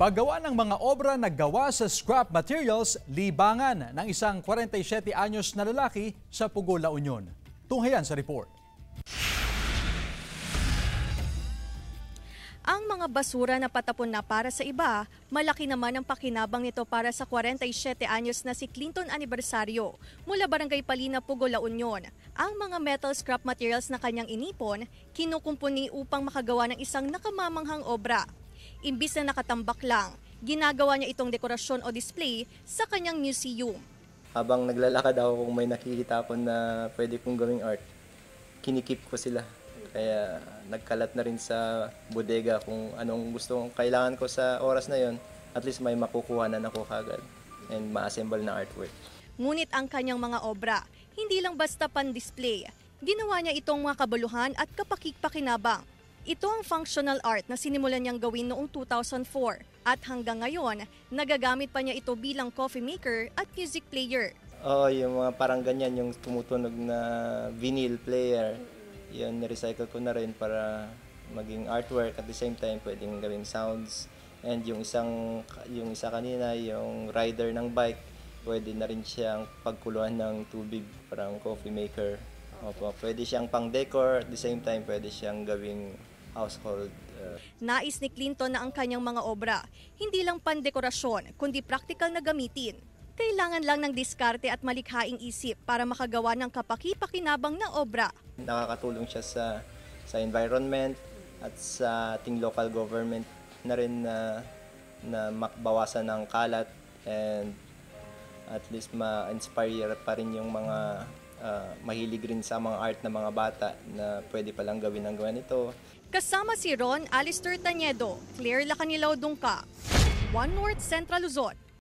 Paggawa ng mga obra na gawa sa scrap materials, libangan ng isang 47 anyos na lalaki sa Pugo, La Union. Tunghayan sa report. Ang mga basura na patapon na para sa iba, malaki naman ang pakinabang nito para sa 47 anyos na si Clinton Aniversario mula Barangay Palina, Pugo, La Union. Ang mga metal scrap materials na kanyang inipon, kinukumpuni upang makagawa ng isang nakamamanghang obra. Imbis na nakatambak lang, ginagawa niya itong dekorasyon o display sa kanyang museum. Habang naglalakad ako kung may nakikita ko na pwede kong gawing art, kinikip ko sila. Kaya nagkalat na rin sa bodega kung anong gusto kong kailangan ko sa oras na yon. At least may makukuha na ako kagad and ma-assemble na artwork. Ngunit ang kanyang mga obra, hindi lang basta pan-display. Ginawa niya itong mga kabuluhan at kapakik-pakinabang. Ito ang functional art na sinimulan niyang gawin noong 2004 at hanggang ngayon, nagagamit pa niya ito bilang coffee maker at music player. Oo, yung mga parang ganyan, yung tumutunog na vinyl player, yun, nirecycle ko na rin para maging artwork at the same time pwedeng gawing sounds. And yung isa kanina, yung rider ng bike, pwede na rin siyang pagkuluan ng tubig, parang coffee maker. Opo, pwede siyang pang decor, at the same time pwede siyang gawing household. Nais ni Clinton na ang kanyang mga obra, hindi lang pandekorasyon, kundi practical na gamitin. Kailangan lang ng diskarte at malikhaing isip para makagawa ng kapaki-pakinabang na obra. Nakakatulong siya sa environment at sa ating local government na rin na makbawasan ng kalat and at least ma-inspire pa rin yung mga mahilig rin sa mga art na mga bata na pwede palang gawin ang gawa nito. Kasama si Ron Alistair Taniedo, Claire Lacanilao Dungka, One North Central Luzon.